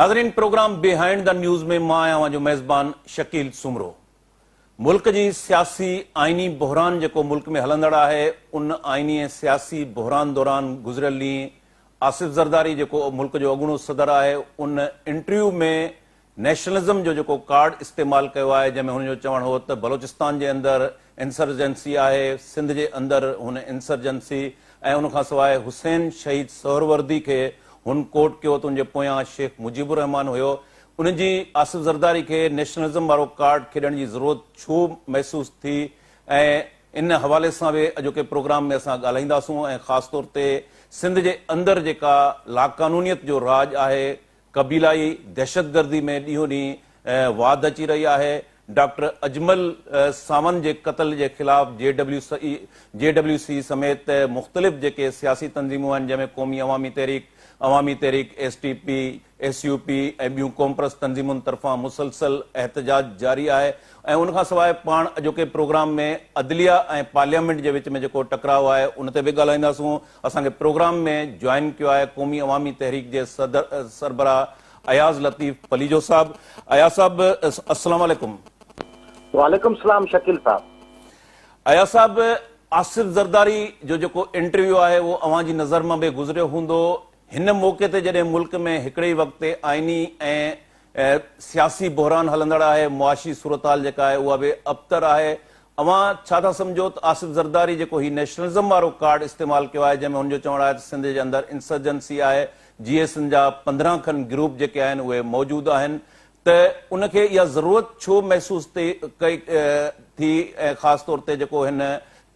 नाज़रीन, programme behind the news में मां आहियां जो मेज़बान शकील सुमरो। मुल्क जी सियासी आइनी बहरान जो मुल्क में हलंदड़ है, उन आइनी सियासी बहरान दौरान गुज़रियल ॾींहुं आसिफ ज़रदारी जो मुल्क जो अगूणो सदर है, उन इंटरव्यू में नेशनलिज्म जो कार्ड इस्तेमाल किया है, जैमें हुनजो चवण हो तो बलोचिस्तान के अंदर इंसर्जेंसी है, सिंध के अंदर हुन इंसर्जेंसी ऐं उन खां सवाइ हुसैन शहीद सहरवर्दी के हुन कोट किया तो उनके पोयां शेख मुजीबुर रहमान हुयो। उनकी आसिफ ज़रदारी के नेशनलिज्म वालो कार्ड खेडण की जरूरत छो महसूस थी, इन हवाले से भी अजोके प्रोग्राम में असां ॻाल्हाईंदासूं। ख़ास तौर पे सिंध के अंदर जेका लाकानूनियत जो राज है, कबीलाई दहशतगर्दी में ॾींहों ॾींहुं वाध अची रही है। डॉक्टर अजमल सावन के कत्ल के खिलाफ JWC समेत मुख्तलिफ जेके सियासी तंजीमूं आहिनि, जंहिंमें क़ौमी अवामी तहरीक STP SUP ऐं ॿियूं क़ौमप्रस्त तंजीमुनि तरफ़ां मुसलसल एहतजाज जारी है। उन खां सवाइ पाण अॼोके प्रोग्राम में अदलिया ऐं पार्लियामेंट के विच में जो टकराव है, उन ते भी ॻाल्हाईंदासूं। असांखे प्रोग्राम में ज्वाइन किया है क़ौमी अवामी तहरीक के सरबराह अयाज़ लतीफ़ पलीजो साहब। अयाज़ साहब, अस्सलाम वालेकुम। वालेकुम सलाम शकील साहब। अयाज़ साहब, आसिफ ज़रदारी जो इंटरव्यू है वो अवां जी नज़र में भी गुज़रियो हूंदो। हिन मौके ते जॾहिं मुल्क में हिकिड़े वक़्त आइनी ऐं सियासी बहरान हलंदड़ है, मुआशी सूरत हाल जेका है उहा भी अबतर है। अवां छा था समझो तो आसिफ ज़रदारी जो ही नेशनलिज्म वालो कार्ड इस्तेमाल किया है, जंहिंमें हुनजो चवण है सिंध के अंदर इंसर्जेंसी है, GSN जा 15 खन ग्रुप जेके आहिनि उहे मौजूद आहिनि, त उनखे इहा ज़रूरत छो महसूस थी? ख़ास तौर ते जेको हिन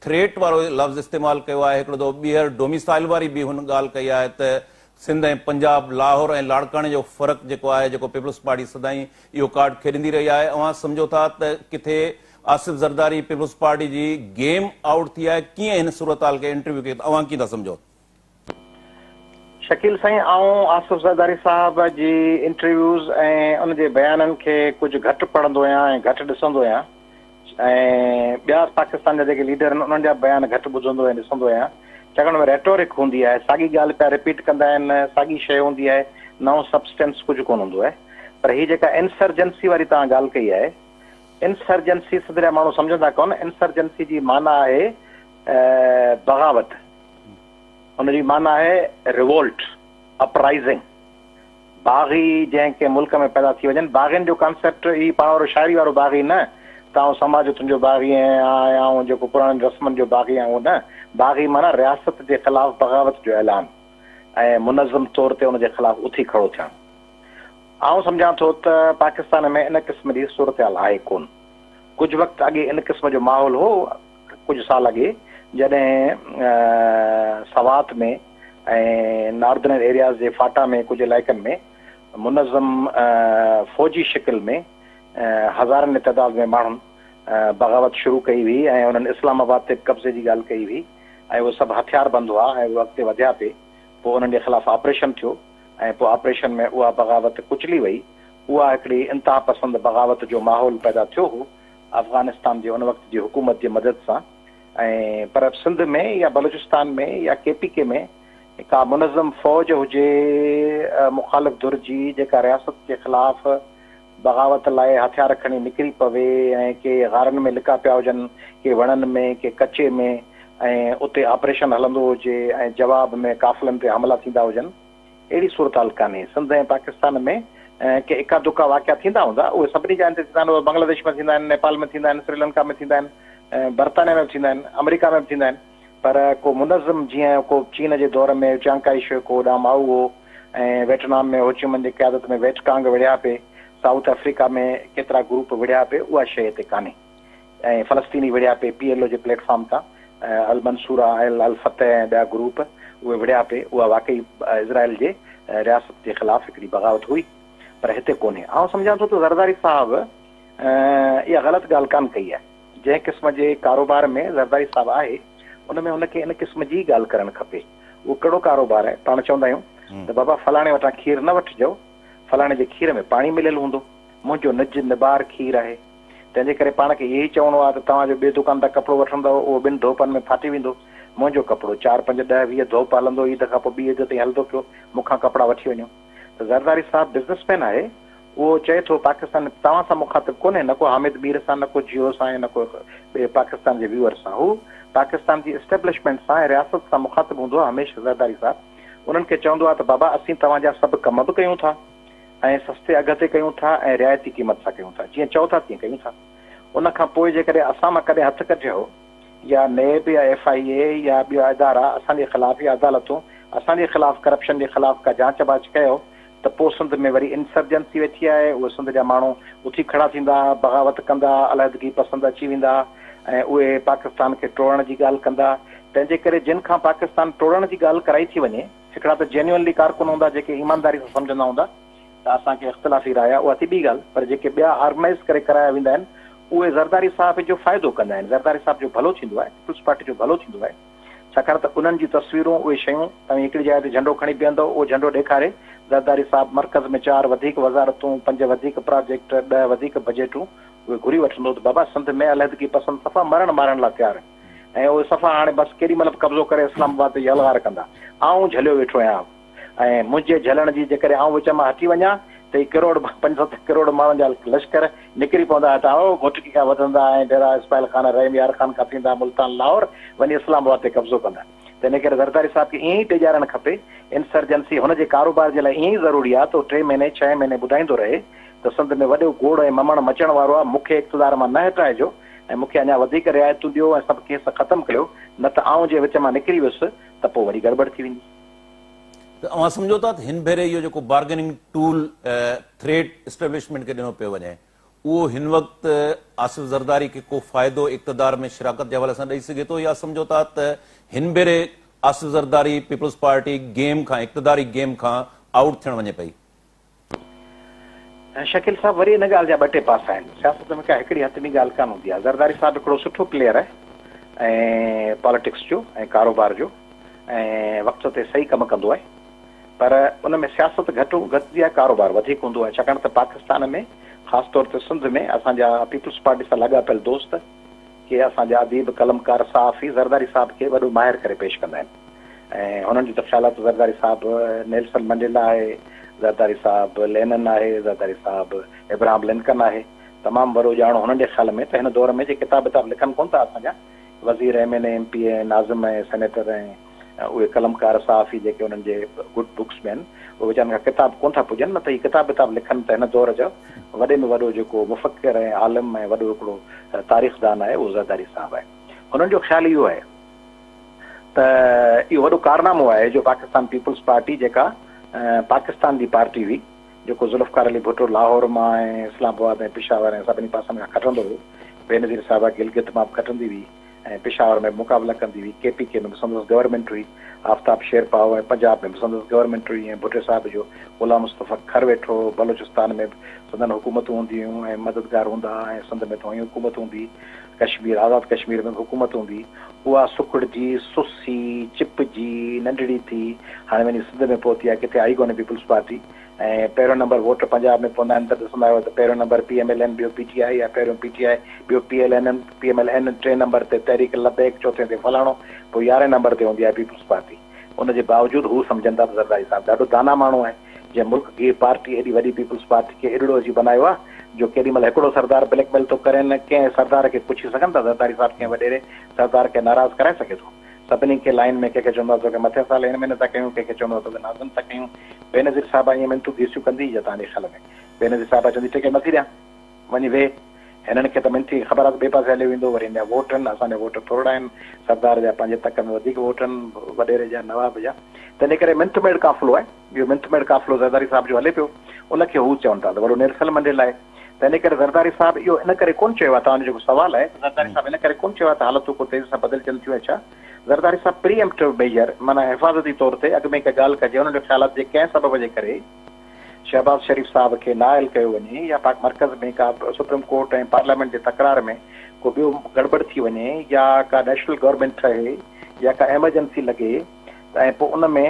थ्रेट वालो लफ़्ज़ इस्तेमाल किया है, हिकिड़ो ॿीहर डोमिसाइल वारी भी हुन ॻाल्हि कई है त सिंध ऐं पंजाब, लाहौर ऐं लाड़काने जो फ़र्क जो है, जो पीपल्स पार्टी सदाई इहो कार्ड खेॾंदी रही है। अवां समझो था त किथे आसिफ ज़रदारी पीपल्स पार्टी की गेम आउट थी है? कीअं हिन सूरत हाल के इंटरव्यू के अवां कीअं था समझो? शकील साईं, आसिफ ज़रदारी साहब जी इंटरव्यूज़ ऐं उनके बयानन के कुछ घट पढ़ंदो आहियां ऐं घट ॾिसंदो आहियां, ऐं ॿिया पाकिस्तान जा जेके लीडर आहिनि उन्हनि जा बयान घट ॿुधंदो ऐं ॾिसंदो आहियां। छाकाणि में रेटोरिक हूंदी है, साॻी ॻाल्हि पिया रिपीट कंदा आहिनि, साॻी शइ हूंदी है, नओं सब्सटेंस कुछ कोन हूंदो है। पर ही जेका इंसर्जेंसी वारी तव्हां ॻाल्हि कई है, इंसर्जेंसी सदरिया माण्हू सम्झंदा कोन। इंसर्जेंसी जी माना है बग़ावत, उनजी माना है रिवोल्ट, अपराइजिंग। बाग़ी जंहिंखे मुल्क में पैदा थी वञनि, बाग़ियुनि जो कॉन्सेप्ट ही पाण वारो शाइरी वारो बाग़ी न, तव्हां समाज तुंहिंजो बाग़ी आहियां, जेको पुराणनि रस्मनि जो बाग़ी आहे उहो न। बाग़ी माना रियासत के ख़िलाफ़ बग़ावत जो ऐलान ऐं मुनज़्ज़म तौर ते उनके खिलाफ़ उथी खड़ो थियण। आउं सम्झां थो त पाकिस्तान में इन क़िस्म जी सूरत हाल आहे कोन। कुछ वक़्त अॻे इन क़िस्म जो माहौल हो, कुछ साल अॻे, जॾहिं सवात में ऐं नॉर्दर्न एरियाज़ जे फाटा में कुछ इलाइक़नि में मुनज़्ज़म फ़ौजी शिकिल में हज़ारनि तइदाद में माण्हुनि बग़ावत शुरू कई हुई ऐं उन्हनि इस्लामाबाद ते कब्ज़े की ॻाल्हि कई हुई ऐं उहे सभु हथियार बंदि हुआ ऐं उहे अॻिते वधिया पे। पोइ उन्हनि जे ख़िलाफ़ ऑपरेशन थियो ऐं पोइ ऑपरेशन में उहा बग़ावत कुचली वई। उहा हिकिड़ी इंतहा पसंद बग़ावत जो माहौल पैदा थियो हो अफ़गानिस्तान जे उन वक़्त जी हुकूमत जी मदद सां। ऐं पर सिंध में या बलूचिस्तान में या KPK में का मुनज़्ज़म फ़ौज हुजे मुखालिफ़ धुर जी, जेका रियासत के ख़िलाफ़ बग़ावत लाइ हथियार खणी निकिरी पवे ऐं के गारनि में लिका पिया हुजनि, के वणनि में, के कचे में, ऐं उते ऑपरेशन हलंदो हुजे ऐं जवाब में काफ़िलनि ते हमला थींदा हुजनि, अहिड़ी सूरत हाल कान्हे। सिंध ऐं पाकिस्तान में के इका दुका वाक़िया थींदा हूंदा, उहे सभिनी जाइनि ते थींदा आहिनि। उहे बांग्लादेश में थींदा आहिनि, नेपाल में थींदा आहिनि, श्रीलंका में थींदा आहिनि, बर्तानिया में थींदा आहिनि, अमेरिका में थींदा आहिनि। पर को मुनज़्ज़म जीअं को चीन जे दौर में चियांकाई शेको होॾां माऊ हो, ऐं वियतनाम में होचिमन जी क़यादत में वेटकांग विढ़िया पे, साउथ अफ्रीका में केतिरा ग्रुप विढ़िया पे, उहा शइ हिते कान्हे। ऐं फ़लस्तीनी विढ़िया पे PLO जे प्लेटफॉर्म तां, अल मंसूरा अल फतेह ऐं ॿिया ग्रुप उहे विढ़िया पे। उहा वाकई इज़राइल जे रियासत जे ख़िलाफ़ हिकिड़ी बग़ावत हुई, पर हिते कोन्हे। आउं सम्झां थो त ज़रदारी साहब इहा ग़लति ॻाल्हि कान कई आहे। जंहिं क़िस्म जे कारोबार में ज़रदारी साहब आहे, उन में हुनखे इन क़िस्म जी ॻाल्हि करणु खपे। उहो कहिड़ो कारोबार आहे? पाण चवंदा आहियूं त बाबा फलाणे वटां खीर न वठिजो, फलाणे जे खीर में पाणी मिलियल हूंदो, मुंहिंजो निज निबार खीर आहे। तंहिंजे करे पाण खे इहो ई चवणो आहे त तव्हां जो ॿिए दुकान तां कपिड़ो वठंदव, उहो 2 धोपनि में फाटी वेंदो। मुंहिंजो कपिड़ो 4, 5, 10, 20 धोप हलंदो, ईद खां पोइ ॿी ईद ताईं हलंदो पियो, मूंखां कपिड़ा वठी वञो। त ज़रदारी साहब बिज़नेसमैन आहे, उहो चए थो पाकिस्तान तव्हां सां मुखातिब कोन्हे, न को हामिद मीर सां, न को जियो सां, न को ॿिए पाकिस्तान जे व्यूअर सां, हू पाकिस्तान जी एस्टेब्लिशमेंट सां ऐं रियासत सां मुखातिब हूंदो आहे हमेशह। ज़रदारी साहब उन्हनि खे चवंदो आहे त बाबा असीं तव्हांजा सभु कम बि कयूं था ऐं सस्ते अघ ते कयूं था ऐं रिआयती क़ीमत सां कयूं था, जीअं चओ था तीअं कयूं था। उन खां पोइ जेकॾहिं असां मां कॾहिं हथु कढियो या नेब या FIA या ॿिया इदारा असांजे ख़िलाफ़ या अदालतूं असांजे ख़िलाफ़ करप्शन जे ख़िलाफ़ का जांच बाच कयो त पोइ सिंध में वरी इंसर्जेंसी वेठी आहे, उहे सिंध जा माण्हू उथी खड़ा थींदा, बग़ावत कंदा, अलहदगी पसंदि अची वेंदा ऐं उहे पाकिस्तान खे टोड़ण जी ॻाल्हि कंदा। तंहिंजे करे जिन खां पाकिस्तान टोड़ण जी ॻाल्हि कराई थी वञे, हिकिड़ा त जेन्युअनली कारकुन हूंदा जेके ईमानदारी सां सम्झंदा हूंदा त असांखे इख़्तिलाफ़ी राय आहे, उहा थी ॿी ॻाल्हि, पर जेके ॿिया ऑर्गनाइज़ करे कराया वेंदा आहिनि उहे ज़रदारी साहब जो फ़ाइदो कंदा आहिनि, ज़रदारी साहब जो भलो थींदो आहे, पीपुल्स पार्टी जो भलो थींदो आहे। छाकाणि त उन्हनि जी तस्वीरूं उहे शयूं तव्हां हिकिड़ी जाइ ते झंडो खणी बीहंदो, उहो झंडो ॾेखारे ज़रदारी साहब मर्कज़ में 4 वधीक वज़ारतूं, 5 वधीक प्रोजेक्ट, 10 वधीक बजटूं उहे घुरी वठंदो त बाबा सिंध में अलहदगी पसंदि सफ़ा मरण मारण लाइ तयारु आहिनि ऐं उहे सफ़ा हाणे बसि केॾी महिल कब्ज़ो करे इस्लामाबाद ते यलगार कंदा। आऊं झलियो वेठो आहियां ऐं मुंहिंजे झलण जी जेकॾहिं आऊं विच मां हटी वञा त ई करोड़ 5-7 करोड़ माण्हुनि जा लश्कर निकिरी पवंदा हितां, घुटकी खां वधंदा ऐं डेरा इस्माइल खान, रहीम यार खान खां थींदा मुल्तान लाहौर, वञी इस्लामाबाद ते कब्ज़ो कंदा। त इन करे ज़रदारी साहब खे ईअं ई टेजारणु खपे। इंसर्जेंसी हुनजे कारोबार जे लाइ ईअं ई ज़रूरी आहे त 3 महीने 6 महीने ॿुधाईंदो रहे त सिंध में वॾो गोड़ ऐं ममण मचण वारो आहे, मूंखे इक़्तिदार मां न हटाइजो ऐं मूंखे अञा वधीक रिआयतूं ॾियो ऐं सभु केस ख़तमु कयो, न त आऊं जे विच मां निकिरी वियुसि त पोइ वरी गड़बड़ थी वेंदी। त अवां सम्झो था त हिन भेरे इहो जेको बार्गेनिंग टूल थ्रेड एस्टेब्लिशमेंट खे ॾिनो पियो वञे, उहो हिन वक़्तु आसिफ ज़रदारी खे को फ़ाइदो इक़्तिदार में शिराकत जे हवाले सां ॾेई सघे थो, या सम्झो था त हिन भेरे आसिफ ज़रदारी पीपुल्स पार्टी गेम खां, इक़्तिदारी गेम खां आउट थियण वञे पई? शकील साहब वरी इन ॻाल्हि जा 2 टे पासा आहिनि। सियासत में का हिकिड़ी हथ में ॻाल्हि कान हूंदी आहे। ज़रदारी साहब हिकिड़ो सुठो प्लेयर आहे ऐं पॉलिटिक्स जो ऐं कारोबार जो ऐं वक़्त ते सही कमु कंदो आहे, पर उन में सियासत घटिजी आहे, कारोबार वधीक हूंदो आहे। छाकाणि त पाकिस्तान में ख़ासि तौर ते सिंध में असांजा पीपुल्स पार्टी सां लाॻापियल दोस्त के असांजा अदीब कलमकार सहाफ़ी ज़रदारी साहब खे वॾो माहिर करे पेश कंदा आहिनि ऐं हुननि जी त ख़्यालात ज़रदारी साहब नेल्सन मंडेला आहे, ज़रदारी साहब लेनिन आहे, ज़रदारी साहब इब्राहिम लिंकन आहे, तमामु वॾो ॼाणो हुननि जे ख़्याल में त हिन दौर में जे किताब विताब लिखनि कोन था असांजा वज़ीर MNA MP नाज़िम ऐं सेनेटर ऐं उहे कलमकार सहाफ़ी जेके उन्हनि जे गुड बुक्स में आहिनि, उहे वीचारनि खां किताब कोन था पुॼनि, न त हीअ किताब विताब लिखनि त हिन दौर जो वॾे में वॾो जेको मुफ़क्किर ऐं आलिम ऐं वॾो हिकिड़ो तारीख़दान आहे उहो ज़रदारी साहब आहे। हुननि जो ख़्यालु इहो आहे त इहो वॾो कारनामो आहे जो पाकिस्तान पीपुल्स पार्टी जेका पाकिस्तान जी पार्टी हुई, जेको ज़ुल्फ़िकार अली भुट्टो लाहौर मां ऐं इस्लामाबाद ऐं पेशावर ऐं सभिनी पासनि खां खटंदो हुयो, बेनज़ीर साहिबा गिलगित मां बि खटंदी हुई ऐं पेशावर में मुक़ाबला कंदी हुई, KPK में बि संदसि गवर्नमेंट हुई, आफ्ताब शेरपाव ऐं पंजाब में बि संदसि गवर्नमेंट हुई ऐं भुट्टे साहिब जो ग़ुलाम मुस्तफ़ा खर वेठो, बलोचिस्तान में संदन हुकूमतूं हूंदियूं ऐं मददगार हूंदा ऐं सिंध में तव्हां हुकूमत हूंदी, कश्मीर आज़ादु कश्मीर में हुकूमत हूंदी, उहा सुखड़जी सुसी चिपजी नंढड़ी थी हाणे वञी सिंध में पहुती आहे, किथे आई कोन्हे पीपुल्स पार्टी ऐं पहिरियों नंबर वोट पंजाब में पवंदा आहिनि त ॾिसंदा आहियो त पहिरियों नंबर PMLN, ॿियो PTI या पहिरियों PTI, ॿियो PMLN, 3 नंबर ते तहरीक लबैक, 4थे ते फलाणो, पोइ 11 नंबर ते हूंदी आहे पीपुल्स पार्टी। उनजे बावजूदि हू सम्झनि था त ज़रदारी साहब ॾाढो दाना माण्हू आहे, जंहिं मुल्क जी पार्टी एॾी वॾी पीपुल्स पार्टी खे एॾो अची बनायो आहे जो केॾी महिल हिकिड़ो सरदार ब्लैकमेल थो करे, न कंहिं सरदार खे पुछी सघनि था ज़रदारी साहब कंहिं वॾेरे सरदार खे नाराज़ कराए सघे थो। सभिनी खे लाइन में कंहिंखे चवंदो आहे मथे साल हिन महीने था कयूं, कंहिंखे चवंदो आहे नाज़िम था कयूं। बेनज़ीर साहिबा ईअं मिनतूं गीसियूं कंदी या तव्हांजे ख़्याल में? बेनज़ीर साहिबा चवंदी टिकट नथी ॾियां, वञी वेह, हिननि खे त मिनती ख़बर आहे ॿिए पासे हली वेंदो, वरी हिन जा वोट आहिनि, असांजा वोट थोरा आहिनि, सरदार जा 5 टक में वधीक वोट आहिनि, वॾेरे जा नवाब जा, त इन करे मिंथ मेड काफ़िलो आहे। इहो मिंथ मेड काफ़िलो ज़रदारी साहब जो हले पियो, उनखे हू चवनि था त वॾो नेल्सन मंडेला आहे। त इन करे ज़रदारी साहब इहो इन करे कोन चयो आहे, तव्हांजो जेको सुवालु आहे ज़रदारी साहब इन करे कोन चयो आहे त हालतूं को तेज़ी सां बदिलजनि थियूं। छा ज़रदारी साहब प्रीएम्प्टिव मेजर माना हिफ़ाज़ती तौर ते अॻु में का ॻाल्हि कजे, हुननि जो ख़्यालात जे कंहिं सबब जे करे शहबाज़ शरीफ़ साहब खे नाइल कयो वञे या पाक मर्कज़ में का सुप्रीम कोर्ट ऐं पार्लियामेंट जे तकरार में को ॿियो गड़बड़ थी वञे या का नेशनल गवर्नमेंट ठहे या का एमरजेंसी लॻे ऐं पोइ उन में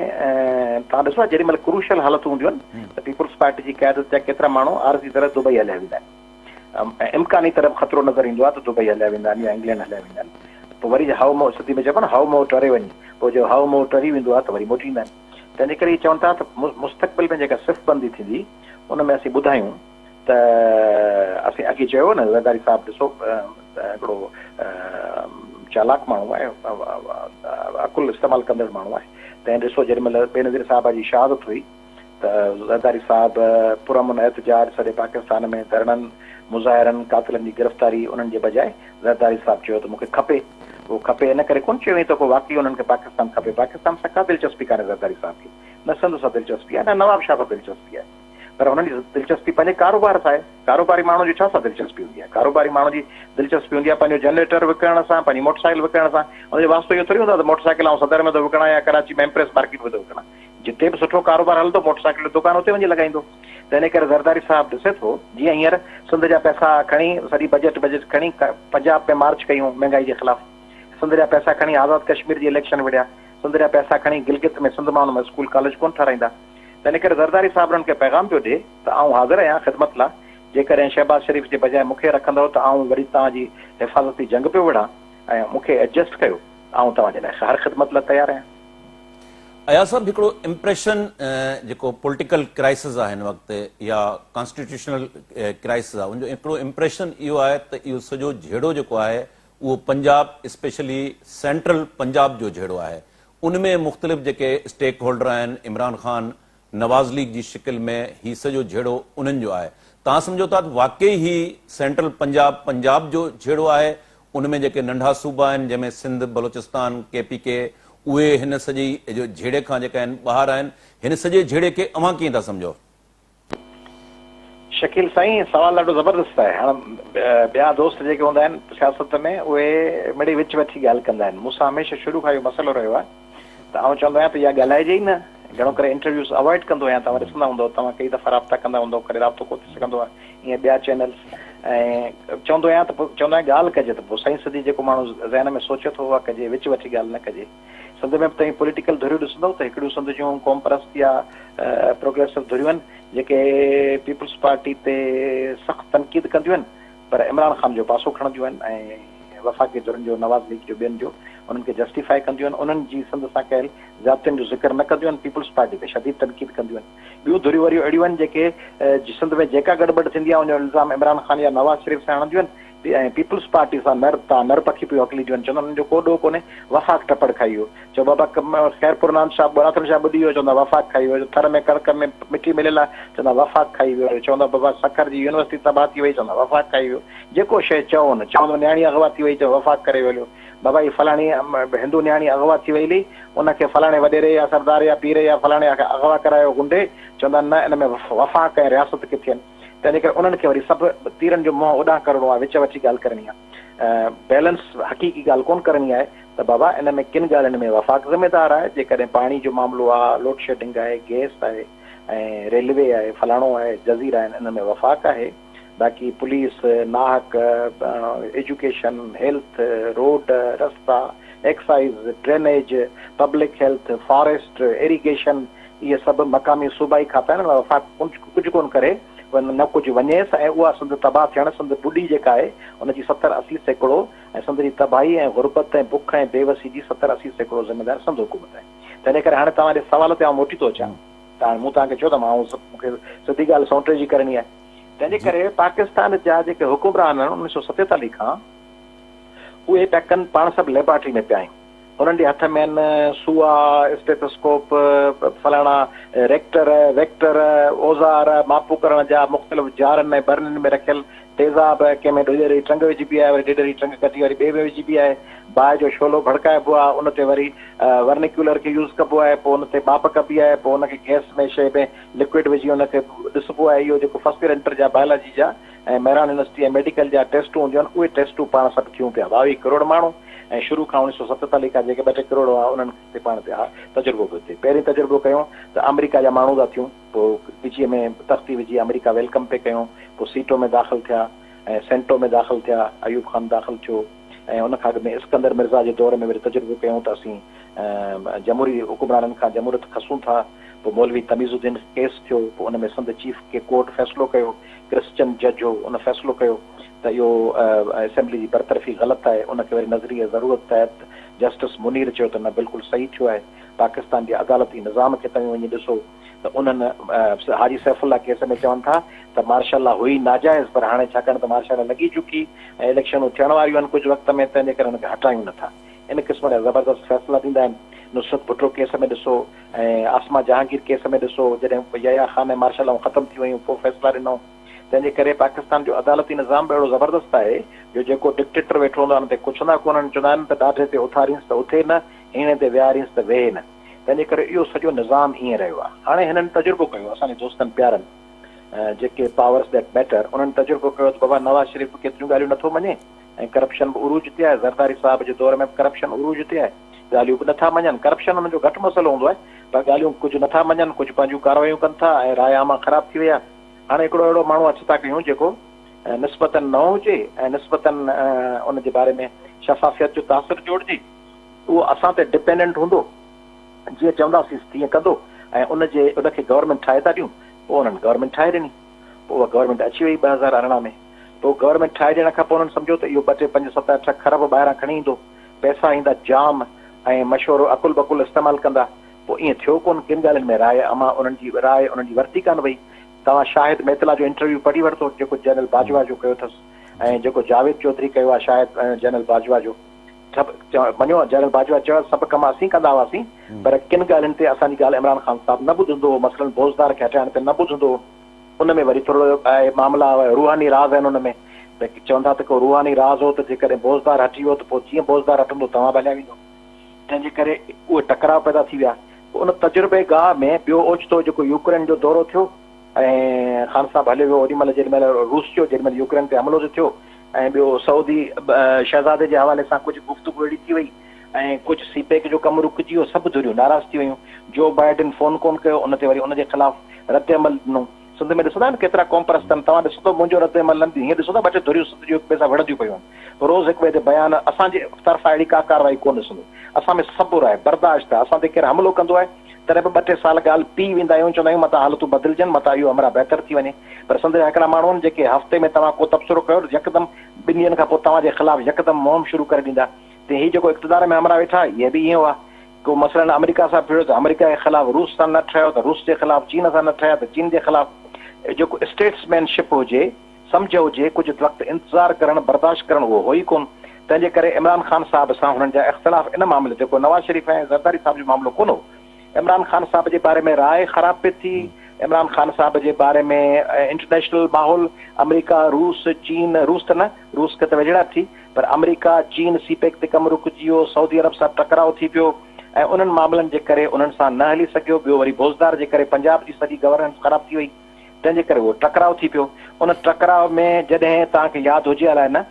तव्हां ॾिसो आहे जेॾी महिल क्रूशल हालतूं हूंदियूं आहिनि त पीपुल्स पार्टी जी क़यादत जा केतिरा माण्हू आरज़ी तरह दुबई हलिया वेंदा आहिनि, इम्कानी तरफ़ ख़तरो नज़र ईंदो आहे त दुबई हलिया वेंदा आहिनि या इंग्लैंड हलिया वेंदा आहिनि। पोइ वरी हाउ मो सिधी में चइबो न हाउ मो टरे वञे, पोइ जो हाउ मो टरी वेंदो आहे त वरी मोटी ईंदा आहिनि। तंहिंजे करे चवनि था त मुस्तक़बिल में जेका सिफ़ बंदी थींदी उन में असीं ॿुधायूं त असीं अॻे चयो न ज़रदारी साहिबु ॾिसो हिकिड़ो चालाक माण्हू आहे, अकुल इस्तेमालु कंदड़ माण्हू आहे। तंहिं ॾिसो जेॾीमहिल बेनज़ीर साहिब जी शहादत हुई त ज़रदारी साहिबु पुरअमन एहतजाज सॼे पाकिस्तान में धरणनि मुज़ाहिरनि कातिलनि जी गिरफ़्तारी उन्हनि जे बजाए ज़रदारी साहिबु चयो त मूंखे खपे। उहो खपे इन करे कोन चयो त को वाक़ई उन्हनि खे पाकिस्तान खपे। पाकिस्तान सां का दिलचस्पी कान्हे ज़रदारी साहिब खे, न संदसि सां दिलचस्पी आहे न नवाब शाह सां दिलचस्पी आहे, पर हुननि जी दिलचस्पी पंहिंजे कारोबार सां आहे। कारोबारी माण्हू जी छा सां दिलचस्पी हूंदी आहे? कारोबारी माण्हू जी दिलचस्पी हूंदी आहे पंहिंजो जनरेटर विकिणण सां, पंहिंजी मोटरसाइकिल विकिणण सां। हुनजो वास्तो इहो थोरी हूंदो आहे त मोटरसाइकिल ऐं सदर में थो विकिणा या कराची में एम्प्रेस मार्केट में थो विकिणा। जिते बि सुठो कारोबार हलंदो मोटरसाइकिल जो दुकान उते वञी लॻाईंदो। त इन करे ज़रदारी साहिबु ॾिसे थो जीअं हींअर सिंध जा पैसा खणी सॼी बजट खणी पंजाब में मार्च कयूं महांगाई जे ख़िलाफ़, सिंध जा पैसा खणी आज़ाद कश्मीर जी इलेक्शन विढ़िया, सिंध जा पैसा खणी गिलगित में सिंध माण्हू में स्कूल कॉलेज कोन ठाराईंदा। त इन करे ज़रदारी साहिबु उन्हनि खे पैगाम पियो ॾिए त आउं हाज़िर आहियां ख़िदमत लाइ, जेकॾहिं शहबाज़ शरीफ़ जे बजाए मूंखे रखंदव त आउं वरी तव्हांजी हिफ़ाज़ती जंग पियो विढ़ां ऐं मूंखे एडजस्ट कयो, आउं तव्हांजे लाइ हर ख़िदमत लाइ तयारु आहियां। अयाज़ साहब, हिकिड़ो इम्प्रेशन जेको पॉलिटिकल क्राइसिस आहे हिन वक़्तु या कॉन्स्टिट्यूशनल क्राइसिस आहे, उनजो हिकिड़ो इम्प्रेशन इहो आहे त इहो सॼो झेड़ो जेको आहे उहो पंजाब स्पेशली सेंट्रल पंजाब जो झेड़ो आहे। उनमें मुख़्तलिफ़ जेके स्टेक होल्डर आहिनि, इमरान ख़ान, नवाज़ लीग जी शिकिल में ही सॼो झेड़ो उन्हनि जो आहे। तव्हां सम्झो था वाकई ही सेंट्रल पंजाब जो झेड़ो आहे? उनमें जेके नंढा सूबा आहिनि जंहिंमें सिंध, बलोचिस्तान, KPK, उहे हिन सॼी जो झेड़े खां जेका आहिनि ॿाहिरि आहिनि, हिन सॼे झेड़े खे अव्हां कीअं था सम्झो? शकील साईं, सवाल ॾाढो ज़बरदस्त आहे। हाणे ॿिया दोस्त जेके हूंदा आहिनि सियासत में उहे मिड़ी विच वठी ॻाल्हि कंदा आहिनि। मूंसां हमेशह शुरू खां इहो मसइलो रहियो आहे त आउं चवंदो आहियां त इहा ॻाल्हाइजे ई न। घणो करे इंटरव्यूज़ अवॉइड कंदो आहियां। तव्हां ॾिसंदा हूंदव, तव्हां कई दफ़ा राब्ता कंदा हूंदव, कॾहिं राब्तो कोन थी सघंदो आहे, ईअं ॿिया चैनल्स। ऐं चवंदो आहियां त पोइ चवंदो आहियां ॻाल्हि कजे त पोइ सही सदी जेको माण्हू ज़हन में सोचे थो उहा कजे, विच वठी ॻाल्हि न कजे। सिंध में बि तव्हां पॉलिटिकल धुरियूं ॾिसंदव त हिकिड़ियूं सिंध जूं क़ौम परस्त या प्रोग्रेसिव धुरियूं आहिनि जेके पीपल्स पार्टी ते सख़्तु तनक़ीद कंदियूं आहिनि, पर इमरान ख़ान जो पासो खणंदियूं आहिनि ऐं वफ़ाक़ी धुरनि जो, नवाज़ लीग जो, ॿियनि जो उन्हनि खे जस्टिफाई कंदियूं आहिनि। उन्हनि जी सिंध सां कयल ज़ाब्तनि जो ज़िक्र न कंदियूं आहिनि, पीपल्स पार्टी ते शदीद तनक़ीद कंदियूं आहिनि। ॿियूं धुरियूं वरियूं अहिड़ियूं आहिनि जेके सिंध में जेका गड़बड़ थींदी आहे उनजो इल्ज़ाम इमरान ख़ान या नवाज़ शरीफ़ सां हणंदियूं आहिनि ऐं पीपल्स पार्टी सां नरपखी पियो हकलीदियूं आहिनि। चवंदा उन्हनि जो को ॾोह कोन्हे, वफ़ाक़ टपड़ खाई वियो। चओ बाबा ख़ैरपुर नाम शाह बुराथन शाह ॿुधी वियो, चवंदा वफ़ाक़ खाई वियो। थर में कड़क में मिठी मिलियल आहे, चवंदा वफ़ाक़ खाई वियो। चवंदा बाबा सखर जी यूनिवर्सिटी तबाह थी वई, चवंदा वफ़ाक़ खाई वियो। जेको शइ चवनि, चवंदो न्याणी अगवा थी वई, चओ वफ़ाक़ करे वियो। बाबा ही फलाणी हिंदू न्याणी अगवा थी वई, उनखे फलाणे वॾेरे या सरदार या पीर या फलाणे अगवा करायो गुंडे, चवंदा न इन में वफ़ाक़ ऐं रियासत किथे आहिनि। तंहिंजे करे उन्हनि खे वरी सभु तीरनि जो मुंहुं उॾां करिणो आहे, विच वठी ॻाल्हि करणी आहे, बैलेंस हक़ीक़ी ॻाल्हि कोन करणी आहे त बाबा इन में किन ॻाल्हियुनि में वफ़ाक़ ज़िम्मेदार आहे। जेकॾहिं पाणी जो मामिलो आहे, लोड शेडिंग आहे, गैस आहे ऐं रेलवे आहे, फलाणो आहे, जज़ीरा आहिनि, इन में वफ़ाक़ आहे। बाक़ी पुलिस, नाहक, एजुकेशन, हेल्थ, रोड, रस्ता, excise, drainage, public health, forest, irrigation, इहे सभु मक़ामी सूबाई खाता आहिनि। वफ़ाक़ कुझु कोन करे, न कुझु वञेसि ऐं उहा सिंध तबाह थियणु, सिंध ॿुॾी जेका आहे उनजी 70-80% ऐं सिंध जी तबाही ऐं गुरबत ऐं बुख ऐं बेवसी जी 70-80% ज़िम्मेदार सिंध हुकूमत आहे। तंहिंजे करे हाणे तव्हांजे सवाल ते आउं मोटी थो अचां। त हाणे मूं तव्हांखे चयो त मां मूंखे सिधी ॻाल्हि सौंटे जी करणी आहे। तंहिंजे करे पाकिस्तान जा जेके हुकुमरान आहिनि 1947 खां उहे पिया कनि पाण सभु लेबॉरेटरी में पिया आहिनि। उन्हनि जे हथ में आहिनि सूआ, स्टेथोस्कोप, फलाणा रेक्टर, वेक्टर, औज़ार, मापू करण जा मुख़्तलिफ़ जारनि ऐं बरननि में रखियल तेज़ाब, कंहिंमें ॾेढरी टंग विझिबी आहे, वरी ॾेढरी टंग कटी वरी ॿिए में विझिबी आहे, बाहि जो शोलो भड़काइबो आहे, उन ते वरी वर्निक्यूलर खे यूज़ कबो आहे, पोइ उन ते माप कबी आहे, पोइ उनखे गैस में शइ में लिक्विड विझी उनखे ॾिसबो आहे। इहो जेको फर्स्ट ईयर इंटर जा बायोलॉजी जा ऐं मेहरान यूनिवर्सिटी ऐं मेडिकल जा टेस्टूं हूंदियूं आहिनि, उहे टेस्टूं पाण सभु थियूं पिया। 22 करोड़ माण्हू ऐं शुरू खां 1947 खां जेके 2-3 करोड़ हुआ उन्हनि ते पाण ते तजुर्बो पियो थिए। पहिरीं तजुर्बो कयूं त अमेरिका जा माण्हू था थियूं, पोइ विचीअ में तख़्ती विझी अमेरिका वेलकम पे कयूं, पोइ सीटो में दाख़िल थिया ऐं सेंटो में दाख़िल थिया, अयूब ख़ान दाख़िल थियो ऐं उनखां अॻु में इस्कंदर मिर्ज़ा जे दौर में वरी तजुर्बो कयूं त असीं जमहूरी हुकुमराननि खां जमहूरियत खसूं था। पोइ मौलवी तमीज़ुद्दीन केस थियो, पोइ उन में सिंध चीफ के कोर्ट फ़ैसिलो कयो, क्रिश्चन जज हो, उन फ़ैसिलो कयो। त इहो असेंबली जी बरतरफ़ी ग़लति आहे, उनखे वरी नज़रिए ज़रूरत तहत जस्टिस मुनीर चयो त न बिल्कुलु सही थियो आहे। पाकिस्तान जे अदालती निज़ाम खे तव्हां वञी ॾिसो त उन्हनि हाजी सैफुल्ला केस में चवनि था त मार्शल लॉ हुई नाजाइज़, पर हाणे छाकाणि त मार्शल लॉ लॻी चुकी ऐं इलेक्शनूं थियण वारियूं आहिनि कुझु वक़्त में, तंहिंजे करे हुनखे हटायूं नथा। इन क़िस्म जा ज़बरदस्त फ़ैसिला थींदा आहिनि। नुसरत भुट्टो केस में ॾिसो ऐं आसमा जहांगीर केस में ॾिसो, जॾहिं यया ख़ान ऐं मार्शल लॉ ख़तमु थी वयूं पोइ फ़ैसिला ॾिनऊं। तंहिंजे करे पाकिस्तान जो अदालती निज़ाम बि अहिड़ो ज़बरदस्त आहे जो जेको डिक्टेटर वेठो हूंदो आहे हुन ते कुझु न कोन्हनि, चवंदा आहिनि त ॾाढे ते उथारींसि त उथे न, हिन ते विहारींसि त वेहे न। तंहिंजे करे इहो सॼो निज़ाम ईअं रहियो आहे। हाणे हिननि तजुर्बो कयो, असांजे दोस्तनि प्यारनि जेके पावर्स दैट मैटर, उन्हनि तजुर्बो कयो त बाबा नवाज़ शरीफ़ केतिरियूं ॻाल्हियूं नथो मञे ऐं करप्शन बि उरूज ते आहे। ज़रदारी साहब जे दौर में बि करप्शन उरूज ते आहे, ॻाल्हियूं बि नथा मञनि। करप्शन हुननि जो घटि मसइलो हूंदो आहे, पर ॻाल्हियूं कुझु नथा मञनि, कुझु पंहिंजूं कार्रवाइयूं कनि था ऐं राय आमा ख़राबु थी वई आहे। हाणे हिकिड़ो अहिड़ो माण्हू अची था कयूं जेको निस्बतन न हुजे ऐं निस्बतन उनजे बारे में शफ़ाफ़ियत जो तासिर जोड़िजे, उहो असां ते डिपेंडेंट हूंदो, जीअं चवंदासीं तीअं कंदो ऐं उनखे गवर्नमेंट ठाहे था ॾियूं। पोइ उन्हनि गवर्नमेंट ठाहे ॾिनी, पोइ उहा गवर्नमेंट अची वई 2018 में। पोइ गवर्नमेंट ठाहे ॾियण खां पोइ उन्हनि सम्झो त इहो 2 टे 5 7 8 खरब ॿाहिरां खणी ईंदो, पैसा ईंदा जाम ऐं मशवरो अकुल बकुल इस्तेमालु कंदा। पोइ ईअं थियो कोन, किन ॻाल्हियुनि में राय अमा उन्हनि जी राय उन्हनि जी वरिती कान वई। तव्हां शाहिद मेतला जो इंटरव्यू पढ़ी वरितो जेको जनरल बाजवा जो कयो अथसि, ऐं जेको जावेद चौधरी कयो आहे शायदि जनरल बाजवा जो। मञो जनरल बाजवा चयो सभु कम असीं कंदा हुआसीं, पर किन ॻाल्हियुनि ते असांजी ॻाल्हि इमरान ख़ान साहिबु न ॿुधंदो हो, मसलन भोजदार खे हटाइण ते न ॿुधंदो हो। उन में वरी थोरो मामला रूहानी राज़ आहिनि उन में, त चवंदा त को रूहानी राज़ हो त जेकॾहिं भोजदार हटी वियो त पोइ जीअं भोजदार हटंदो तव्हां बि हलिया वेंदो। तंहिंजे करे उहे टकराव पैदा थी विया। उन तजुर्बे गाह में ॿियो ओचितो जेको यूक्रेन जो दौरो थियो ऐं ख़ान साहिबु हलियो वियो, ओॾी महिल जेॾीमहिल रूस जो जेॾीमहिल यूक्रेन ते हमिलो थियो, ऐं ॿियो सऊदी शहज़ादे जे हवाले सां कुझु गुफ़्तगू अहिड़ी थी वई ऐं कुझु सीपेक जो कमु रुकिजी वियो, सभु धुरियूं नाराज़ थी वयूं। जो बाइडन फोन कोन कयो, उन ते वरी उनजे ख़िलाफ़ रद्द अमल ॾिनो। सिंध में ॾिसंदा आहिनि केतिरा कॉम्प्रेस अथनि, तव्हां ॾिसो त मुंहिंजो रद्द अमल न ॾी, हीअं ॾिसो त 2 टे धुरियूं सिंध जो पैसा विढ़ंदियूं पियूं आहिनि। रोज़ हिकु ॿिए ते बयान, असांजे तरफ़ां अहिड़ी का कार्रवाई कोन ॾिसंदो। असां में सब्र आहे, बर्दाश्त आहे। असां ते केरु हमलो कंदो आहे तॾहिं बि 2 टे साल ॻाल्हि पी वेंदा आहियूं, चवंदा आहियूं मथां हालतूं बदिलजनि, मथां इहो हमरा बहितर थी वञे। पर सिंध जा हिकिड़ा माण्हू आहिनि जेके हफ़्ते में तव्हां को तबसरो कयो यकदमि 2 ॾींहंनि खां पोइ तव्हांजे ख़िलाफ़ यकदमि मुहिम शुरू करे ॾींदा। त हीअ जेको इक़्तिदार में हमरा वेठा, इहे बि ईअं हुआ। को मसइलन अमेरिका सां फिरियो त अमेरिका जे ख़िलाफ़ रूस सां न ठहियो त रूस जे ख़िलाफ़, चीन सां न ठहिया त चीन जे ख़िलाफ़। जेको स्टेट्समैनशिप हुजे, सम्झ हुजे, कुझु वक़्तु इंतज़ारु करणु, बर्दाश्त करणु, उहो हो ई कोन। तंहिंजे करे इमरान ख़ान साहिब सां हुननि जा इख़्तिलाफ़ इन मामले ते, को नवाज़ शरीफ़ ऐं ज़रदारी साहिब जो मामिलो कोन हो। इमरान ख़ान साहिब जे बारे में राय ख़राब पई थी, इमरान ख़ान साहिब जे बारे में इंटरनेशनल माहौल, अमेरिका, रूस, चीन, रूस त न, रूस खे त वेझड़ा थी, पर अमेरिका, चीन सीपेक ते कमु रुकिजी वियो, सऊदी अरब सां टकराव थी पियो ऐं उन्हनि मामलनि जे करे उन्हनि सां न हली सघियो। ॿियो वरी भोजदार जे करे पंजाब जी सॼी गवर्नेंस ख़राब थी वई, तंहिंजे करे उहो टकराव थी पियो। उन टकराव में जॾहिं तव्हांखे यादि हुजे अलाए न,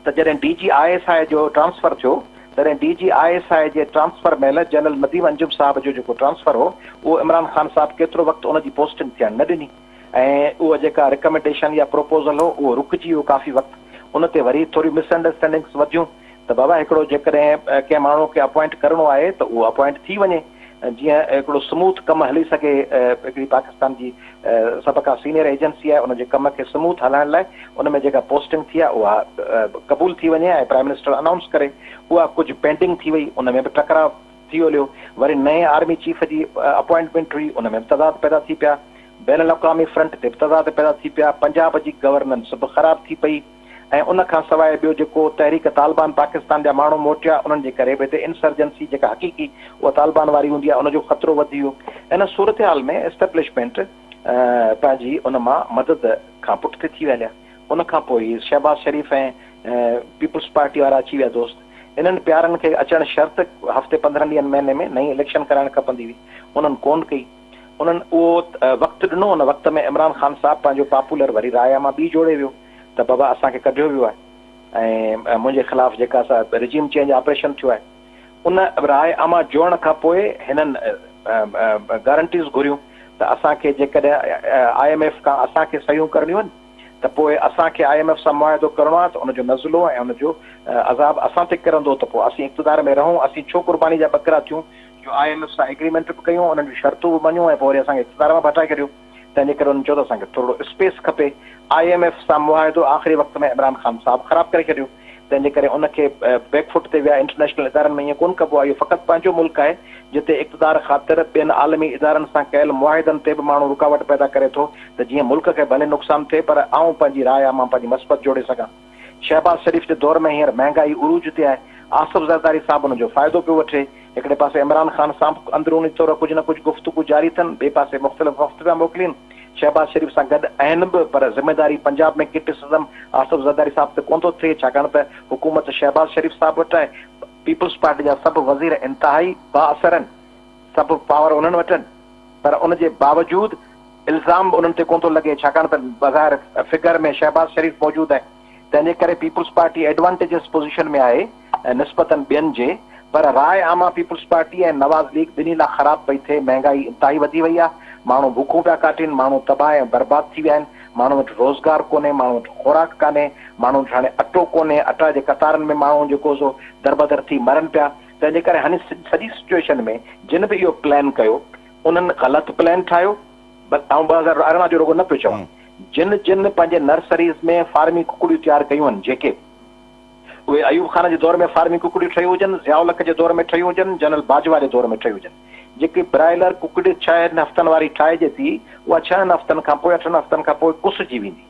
त जॾहिं DGISI जो ट्रांसफर थियो, तॾहिं DGISI जे ट्रांसफर महिल जनरल नदीम अंजुम साहिब जो जेको ट्रांसफर हो, उहो इमरान ख़ान साहिब केतिरो वक़्तु उनजी पोस्टिंग थियणु न ॾिनी ऐं उहा जेका रिकमेंडेशन या प्रोपोज़ल हो उहो रुकिजी वियो काफ़ी वक़्तु। उन ते वरी थोरी मिसअंडरस्टैंडिंग्स वधियूं त बाबा हिकिड़ो जेकॾहिं कंहिं माण्हू खे अपॉइंट करिणो आहे त उहो अपॉइंट थी वञे, जीअं हिकिड़ो स्मूथ कमु हली सघे। हिकिड़ी पाकिस्तान जी सभ खां सीनियर एजेंसी आहे, उनजे कम खे स्मूथ हलाइण लाइ उन में जेका पोस्टिंग थी आहे उहा क़बूल थी वञे ऐं प्राइम मिनिस्टर अनाउंस करे। उहा कुझु पेंडिंग थी वई, उन में बि टकराव थी हलियो। वरी नए आर्मी चीफ जी अपॉइंटमेंट हुई, उन में बि तज़ाद पैदा थी पिया। बैन अल-अक़वामी फ्रंट ते बि तज़ाद पैदा थी पिया। पंजाब जी गवर्नेंस बि ख़राब थी पई ऐं उन खां सवाइ ॿियो जेको तहरीक तालिबान पाकिस्तान जा माण्हू मोटिया, उन्हनि जे करे बि हिते इंसर्जेंसी जेका हक़ीक़ी उहा तालिबान वारी हूंदी आहे, उनजो ख़तरो वधी वियो। इन सूरत हाल में एस्टेब्लिशमेंट पंहिंजी उन मां मदद खां पुठिते थी हलिया। उन खां पोइ शहबाज शरीफ़ ऐं पीपुल्स पार्टी वारा अची विया दोस्त। इन्हनि प्यारनि खे अचणु शर्त हफ़्ते 15 ॾींहंनि महीने में नई इलेक्शन कराइणु खपंदी हुई, उन्हनि कोन कई। उन्हनि उहो वक़्तु ॾिनो, उन वक़्त में इमरान ख़ान साहिबु पंहिंजो पॉपुलर वरी राय मां ॿी जोड़े वियो त बाबा असांखे कढियो वियो आहे ऐं मुंहिंजे ख़िलाफ़ु जेका असां रिजीम चेंज ऑपरेशन थियो आहे, उन राय अमा जोड़ण खां पोइ हिननि गारंटीज़ घुरियूं त असांखे जेकॾहिं IMF खां असांखे सहियूं करणियूं आहिनि त पोइ असांखे IMF सां मुआहिदो करिणो आहे त उनजो नज़लो ऐं उनजो अज़ाब असां ते किरंदो त पोइ असीं इक़्तिदार में रहूं। असीं छो क़ुर्बानी जा बकरा थियूं जो IMF सां एग्रीमेंट बि कयूं, उन्हनि जूं शर्तूं बि मञूं ऐं पोइ वरी असांखे इक़्तिदार मां हटाए छॾियो। तंहिंजे करे उन्हनि चयो त असांखे थोरो स्पेस खपे। IMF सां मुआहिदो आख़िरी वक़्त में इमरान ख़ान साहब ख़राब करे छॾियो, तंहिंजे करे उनखे बैकफुट ते विया। इंटरनेशनल इदारनि में ईअं कोन कबो आहे, इहो फ़क़ति पंहिंजो मुल्क आहे जिते इक़्तिदार ख़ातिर ॿियनि आलमी इदारनि सां कयल मुआहिदनि ते बि माण्हू रुकावट पैदा करे थो त जीअं मुल्क खे भले नुक़सानु थिए पर आऊं पंहिंजी राय आहे, मां पंहिंजी मस्बत जोड़े सघां। शहबाज़ शरीफ़ जे दौर में हींअर महांगाई उरूज ते आहे, आसिफ ज़रदारी साहब हुनजो फ़ाइदो पियो वठे। हिकिड़े पासे इमरान ख़ान साहब अंदरूनी तौर कुझु न कुझु गुफ़्तगू जारी अथनि, ॿिए पासे मुख़्तलिफ़ वफ़्त पिया मोकिलीनि। शहबाज़ शरीफ़ सां गॾु आहिनि बि, पर ज़िमेदारी पंजाब में क्रिटिसिज़म आसिफ ज़रदारी साहब ते कोन थो थिए, छाकाणि त हुकूमत शहबाज़ शरीफ़ साहब वटि आहे। पीपल्स पार्टी जा सभु वज़ीर इंतिहाई बाअसर आहिनि, सभु पावर उन्हनि वटि आहिनि, पर उनजे बावजूदि इल्ज़ाम बि उन्हनि ते कोन थो लॻे, छाकाणि त बज़ाहिर फिगर में शहबाज़ शरीफ़ मौजूदु आहे। तंहिंजे करे पीपल्स पार्टी एडवांटेजियस पोज़ीशन में आहे निस्बतन ॿियनि जे, पर राय आमा पीपल्स पार्टी ऐं नवाज़ लीग ॿिन्ही लाइ ख़राब पई थिए। महांगाई इंतिहाई वधी वई आहे, माण्हू बुखूं पिया काटनि, माण्हू तबाह ऐं बर्बाद थी विया आहिनि, माण्हू वटि रोज़गार कोन्हे, माण्हू वटि खुराक कान्हे, माण्हू वटि हाणे अटो कोन्हे, अटा जे कतारनि में माण्हू जेको सो दरबदर थी मरनि पिया। तंहिंजे करे हाणे सॼी सिचुएशन में जिन बि इहो प्लान कयो उन्हनि ग़लति प्लान ठाहियो। ऐं 2018 जो रुगो न पियो चवां, जिन पंहिंजे नर्सरीज़ में फार्मी कुकड़ियूं तयारु कयूं आहिनि, जेके उहे अयूब खान जे दौर में फार्मी कुकड़ियूं ठहियूं हुजनि, ज़ियाउल हक़ जे दौर में ठहियूं हुजनि, जनरल बाजवा जे दौर में ठहियूं हुजनि, जेकी ब्रायलर कुकड़ी 6 हफ़्तनि वारी ठाहिजे थी, उहा 6 हफ़्तनि खां पोइ 8 हफ़्तनि खां पोइ कुसिजी वेंदी।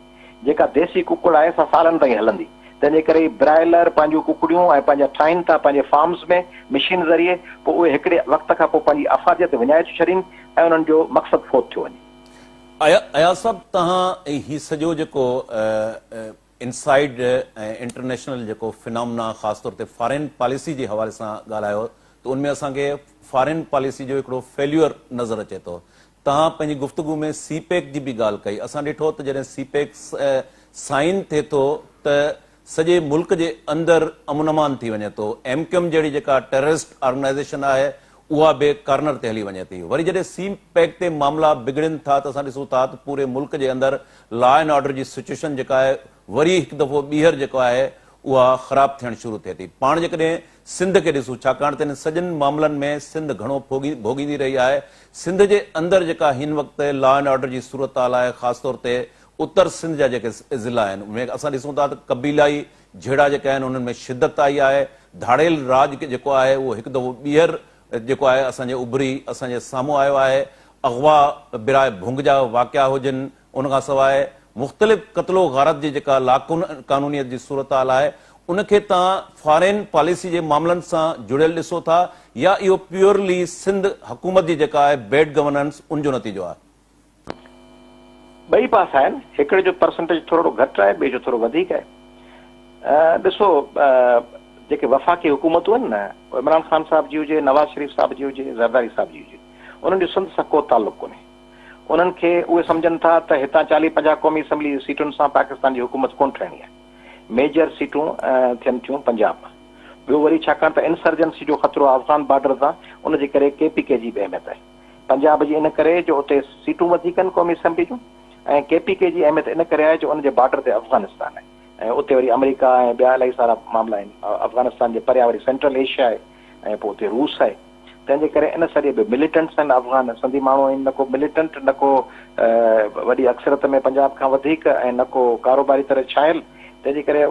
जेका देसी कुकड़ आहे सा सालनि ताईं हलंदी। तंहिंजे करे ब्रायलर पंहिंजूं कुकड़ियूं ऐं पंहिंजा ठाहिनि था पंहिंजे फार्म्स में मशीन ज़रिए, पोइ उहे हिकिड़े वक़्त खां पोइ पंहिंजी अफ़ादियत विञाए थियूं छॾीनि ऐं उन्हनि जो मक़सदु फ़ौत थियो वञे। अयाज़ साहब, तव्हां ही सॼो जेको इनसाइड ऐं इंटरनेशनल जेको फिनोमिना ख़ासि तौर ते फॉरेन पॉलिसी जे हवाले सां ॻाल्हायो, त उनमें असांखे फॉरेन पॉलिसी जो हिकिड़ो फेल्यूअर नज़र अचे थो। तव्हां पंहिंजी गुफ़्तगू में CPEC जी बि ॻाल्हि कई। असां ॾिठो त जॾहिं CPEC साइन थिए थो त सॼे मुल्क जे अंदरि अमन अमान थी वञे थो। MQM जहिड़ी जेका टेररिस्ट ऑर्गेनाइज़ेशन आहे उहा बि कार्नर ते हली वञे थी। वरी जॾहिं CPEC ते मामला बिगड़नि था त असां ॾिसूं था त पूरे मुल्क जे अंदरि लॉ एंड ऑर्डर जी सिचुएशन जेका आहे वरी हिकु दफ़ो ॿीहर जेको आहे उहा ख़राब थियणु शुरू थिए थी। पाण जेकॾहिं सिंध खे ॾिसूं, छाकाणि त इन सॼनि मामलनि में सिंध घणो भोगींदी रही आहे। सिंध जे अंदरि जेका हिन वक़्तु लॉ एंड ऑर्डर जी सूरत हाल आहे, ख़ासि तौर ते उत्तर सिंध जा जेके ज़िला आहिनि उनमें असां ॾिसूं था त कबीलाई जहिड़ा जेका आहिनि उन्हनि में शिदत आई आहे। धाड़ेल राज जेको आहे उहो हिकु दफ़ो ॿीहर जेको आहे असांजे उभरी असांजे साम्हूं आयो आहे। अगवा बिराए भुंग जा वाक़िया हुजनि, उनखां सवाइ मुख़्तलिफ़ क़त्लो गारत जी जेका लाक़ानूनियत जी सूरत हाल आहे, उनखे तव्हां फॉरेन पॉलिसी जे मामलनि सां जुड़ियल ॾिसो था या इहो प्योरली सिंध हुकूमत जी जेका आहे बैड गवर्नेंस उनजो नतीजो आहे? ॿई पासा आहिनि, हिकिड़े जो परसेंटेज थोरो घटि आहे, ॿिए जो थोरो वधीक आहे। ॾिसो, जेके वफ़ाक़ी हुकूमतूं आहिनि न, इमरान ख़ान साहब जी हुजे, नवाज़ शरीफ़ साहब जी हुजे, ज़रदारी साहब जी हुजे, उन्हनि जो सिंध सां को ताल्लुक़ कोन्हे। उन्हनि खे उहे सम्झनि था त हितां 40-50 क़ौमी असम्बली सीटुनि सां पाकिस्तान जी हुकूमत कोन ठहणी आहे। मेजर सीटूं थियनि थियूं पंजाब मां। ॿियो वरी छाकाणि त इंसर्जेंसी जो ख़तरो आहे अफ़गान बॉर्डर तां, उनजे करे KPK जी बि अहमियत आहे। पंजाब जी इन करे जो उते सीटूं वधीक आहिनि क़ौमी असम्बली जूं, ऐं KPK जी अहमियत इन करे आहे जो उनजे बॉर्डर ते अफ़गानिस्तान आहे, ऐं उते वरी अमेरिका ऐं ॿिया इलाही सारा मामला आहिनि। अफ़गानिस्तान जे परियां वरी सेंट्रल एशिया आहे, ऐं पोइ उते रूस आहे। तंहिंजे करे इन सॼे बि मिलिटेंट्स आहिनि अफ़गान, सिंधी माण्हू आहिनि, न को मिलिटेंट, न को वॾी अक्सरत में पंजाब खां वधीक, ऐं न को कारोबारी तरह छायल। तंहिंजे करे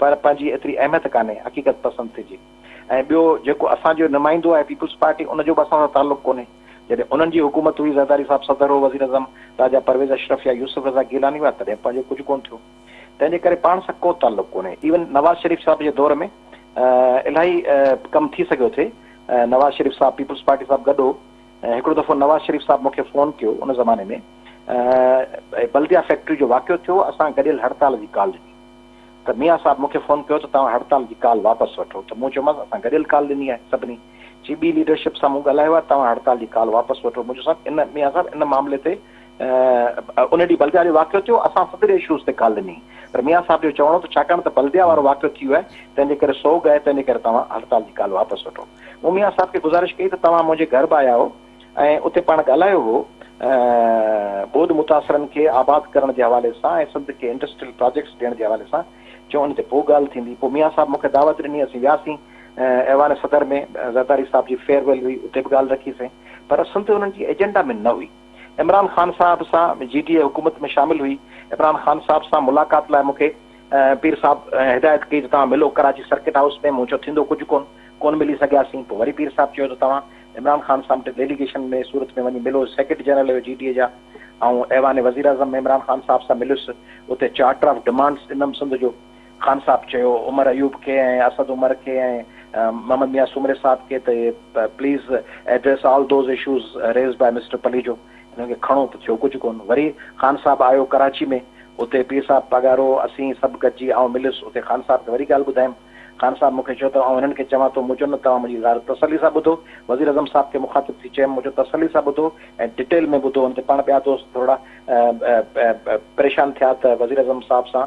पर पंहिंजी एतिरी अहमियत कान्हे, हक़ीक़त पसंदि थिए जी। ऐं ॿियो जेको असांजो नुमाइंदो आहे पीपल्स पार्टी, उनजो बि असां सां ताल्लुक़ कोन्हे। जॾहिं उन्हनि जी हुकूमत हुई, ज़रदारी साहब सदर हो, वज़ीर अज़म राजा परवेज़ अशरफ या यूसुफ रज़ा गिलानी हुआ, तॾहिं पंहिंजो कुझु कोन थियो। तंहिंजे करे पाण सां को ताल्लुक़ कोन्हे। इवन नवाज़ शरीफ़ साहब जे दौर में इलाही कमु थी सघियो थिए। नवाज़ शरीफ़ साहब पीपल्स पार्टी साहब गॾु हो। हिकिड़ो दफ़ो नवाज़ शरीफ़ साहब मूंखे फ़ोन कयो, उन ज़माने में बल्दिया फैक्ट्री जो वाक़ियो थियो, असां गॾियल हड़ताल जी कॉल ॾिनी। त मियाँ साहब मूंखे फ़ोन कयो त तव्हां हड़ताल जी कॉल वापसि वठो। त मूं चयोमांसि असां गॾियल कॉल ॾिनी आहे सभिनी जी, ॿी लीडरशिप सां मूं ॻाल्हायो आहे, तव्हां हड़ताल जी कॉल वापसि वठो। मुंहिंजो साहब इन मियाँ साहब इन मामले ते उन ॾींहुं बल्दिया जो वाक़ियो थियो, असां सभिनी इशूज़ ते कॉल ॾिनी, पर मियाँ साहब जो चवणो त छाकाणि त बल्दिया वारो वाक़ियो थी वियो आहे, तंहिंजे करे सोग आहे, तंहिंजे करे तव्हां हड़ताल जी कॉल वापसि वठो। मूं मियाँ साहब खे गुज़ारिश कई त तव्हां मुंहिंजे घर बि आया हो ऐं उते पाण ॻाल्हायो हो ॿोध मुतासिरनि खे आबाद करण जे हवाले सां ऐं सिंध खे इंडस्ट्रियल प्रोजेक्ट्स ॾियण जे हवाले सां। चयो उन ते पोइ ॻाल्हि थींदी। पोइ मियाँ साहब मूंखे दावत ॾिनी, असीं वियासीं ऐवान सदर में, ज़रदारी साहब जी फेयरवेल हुई, उते बि ॻाल्हि रखीसीं, पर सिंध उन्हनि जी एजेंडा में न हुई। इमरान ख़ान साहब सां GTA हुकूमत में शामिल हुई। इमरान ख़ान साहब सां मुलाक़ात लाइ मूंखे पीर साहब हिदायत कई त तव्हां मिलो कराची सर्किट हाउस में। मूं चयो थींदो कुझु कोन मिली सघियासीं। पोइ वरी पीर साहब चयो त तव्हां इमरान ख़ान साहब डेलीगेशन में सूरत में वञी मिलो। सेक्रेटरी जनरल GTA जा ऐं ऐवान वज़ीर आज़म में इमरान ख़ान साहब सां मिलुसि। उते चार्टर ऑफ डिमांड्स ॾिनमि सिंध जो। ख़ान साहब चयो उमर अयूब खे ऐं असद उमर खे ऐं मोहम्मद मियां सुमरे साहब खे त please address all those issues raise by mister Palijo. हिनखे खणो त थियो कुझु कोन। वरी ख़ान साहब आयो कराची में। उते पीर साहब पघारो असीं सभु गॾिजी आउं मिलुसि। उते ख़ान साहब खे वरी ॻाल्हि ॿुधायमि। ख़ान साहब मूंखे चयो त हिननि खे चवां थो मुंहिंजो न तव्हां मुंहिंजी ॻाल्हि तसली सां ॿुधो। वज़ीर आज़म साहब खे मुखातिब थी चयुमि मुंहिंजो तसली सां ॿुधो ऐं डिटेल में ॿुधो। हुन ते पाण ॿिया दोस्त थोरा परेशान थिया त वज़ीर आज़म साहब सां